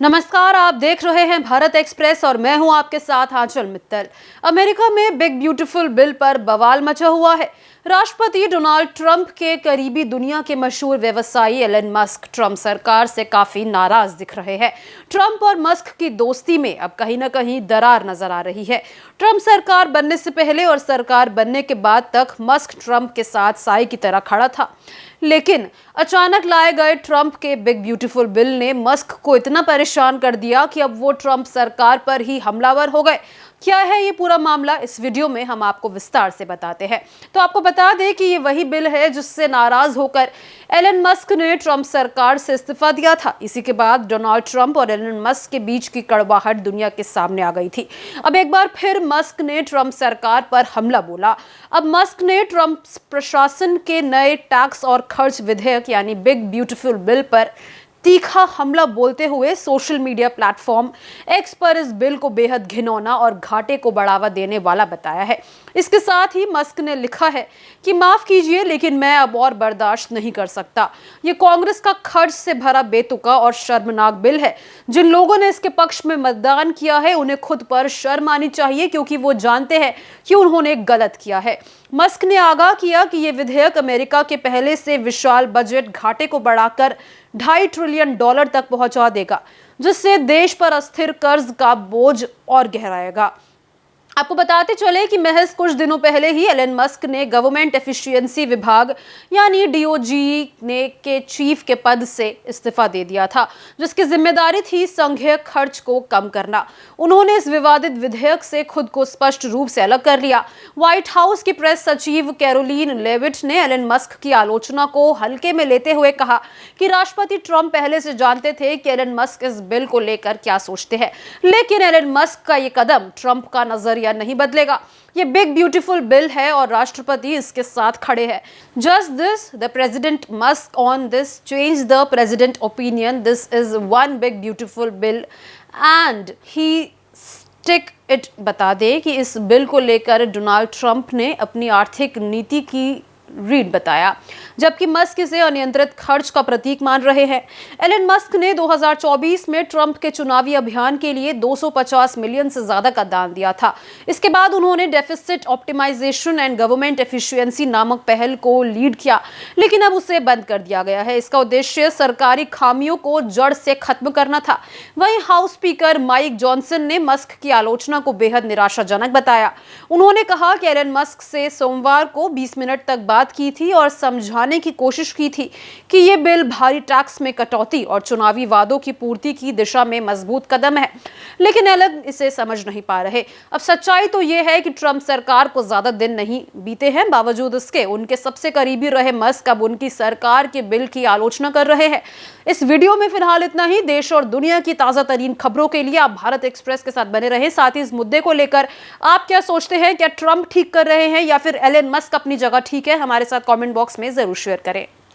नमस्कार, आप देख रहे हैं भारत एक्सप्रेस और मैं हूं आपके साथ आंचल मित्तल। अमेरिका में बिग ब्यूटीफुल बिल पर बवाल मचा हुआ है। राष्ट्रपति डोनाल्ड ट्रंप के करीबी दुनिया के मशहूर व्यवसायी एलन मस्क ट्रंप सरकार से काफी नाराज दिख रहे हैं। ट्रंप और मस्क की दोस्ती में अब कहीं ना कहीं दरार नजर आ रही है। ट्रंप सरकार बनने से पहले और सरकार बनने के बाद तक मस्क ट्रंप के साथ साई की तरह खड़ा था, लेकिन अचानक लाए गए ट्रंप के बिग ब्यूटीफुल बिल ने मस्क को इतना परेशान कर दिया कि अब वो ट्रंप सरकार पर ही हमलावर हो गए। क्या है ये पूरा मामला, इस वीडियो में हम आपको विस्तार से बताते हैं। तो आपको बता दें कि ये वही बिल है जिससे नाराज होकर एलन मस्क ने ट्रंप सरकार से इस्तीफा दिया था। इसी के बाद डोनाल्ड ट्रंप और एलन मस्क के बीच की कड़वाहट दुनिया के सामने आ गई थी। अब एक बार फिर मस्क ने ट्रंप सरकार पर हमला बोला। अब मस्क ने ट्रंप प्रशासन के नए टैक्स और खर्च विधेयक यानी बिग ब्यूटीफुल बिल पर तीखा हमला बोलते हुए सोशल मीडिया प्लेटफॉर्म एक्स पर इस बिल को बेहद घिनौना और घाटे को बढ़ावा देने वाला बताया है। इसके साथ ही मस्क ने लिखा है कि माफ कीजिए, लेकिन मैं अब और बर्दाश्त नहीं कर सकता। ये कांग्रेस का खर्च से भरा बेतुका और शर्मनाक बिल है। जिन लोगों ने इसके पक्ष में मतदान किया है उन्हें खुद पर शर्म आनी चाहिए, क्योंकि वो जानते हैं कि उन्होंने गलत किया है। मस्क ने आगाह किया कि ये विधेयक अमेरिका के पहले से विशाल बजट घाटे को बढ़ाकर $2.5 ट्रिलियन तक पहुंचा देगा, जिससे देश पर अस्थिर कर्ज का बोझ और गहराएगा। आपको बताते चले कि महज कुछ दिनों पहले ही एलन मस्क ने गवर्नमेंट एफिशिएंसी विभाग यानी डीओजी के चीफ के पद से इस्तीफा दे दिया था, जिसकी जिम्मेदारी थी संघीय खर्च को कम करना। उन्होंने इस विवादित विधेयक से खुद को स्पष्ट रूप से अलग कर लिया। व्हाइट हाउस की प्रेस सचिव कैरोलीन लेविट ने एलन मस्क की आलोचना को हल्के में लेते हुए कहा कि राष्ट्रपति ट्रंप पहले से जानते थे कि एलन मस्क इस बिल को लेकर क्या सोचते हैं, लेकिन एलन मस्क का ये कदम ट्रंप का नजरिया नहीं बदलेगा। ये बिग ब्यूटीफुल बिल है और राष्ट्रपति इसके साथ खड़े हैं। Just this the president Musk on this change the president opinion. This is one big beautiful bill and he stick it. बता दें कि इस बिल को लेकर डोनाल्ड ट्रंप ने अपनी आर्थिक नीति की रीड बताया, जबकि मस्क इसे अनियंत्रित खर्च का प्रतीक मान रहे हैं। एलन मस्क ने 2024 में ट्रंप के चुनावी अभियान के लिए 250 मिलियन से ज्यादा का दान दिया था। इसके बाद उन्होंने deficit optimization and government efficiency नामक पहल को लीड किया, लेकिन अब उसे बंद कर दिया गया है। इसका उद्देश्य सरकारी खामियों को जड़ से खत्म करना था। वहीं हाउस स्पीकर माइक जॉनसन ने मस्क की आलोचना को बेहद निराशाजनक बताया। उन्होंने कहा कि एलन मस्क से सोमवार को 20 मिनट तक बात की थी और समझाने की कोशिश की थी कि यह बिल भारी टैक्स में कटौती और चुनावी वादों की पूर्ति की दिशा में मजबूत कदम है, लेकिन एलन इसे समझ नहीं पा रहे। अब सच्चाई तो यह है कि ट्रंप सरकार को ज्यादा दिन नहीं बीते हैं, बावजूद इसके उनके सबसे करीबी रहे मस्क अब उनकी सरकार के बिल की आलोचना कर रहे हैं। इस वीडियो में फिलहाल इतना ही। देश और दुनिया की ताजा तरीन खबरों के लिए आप भारत एक्सप्रेस के साथ बने रहें। साथ ही इस मुद्दे को लेकर आप क्या सोचते हैं? क्या ट्रंप ठीक कर रहे हैं या फिर एलन मस्क अपनी जगह ठीक है? हमारे साथ कमेंट बॉक्स में जरूर शेयर करें।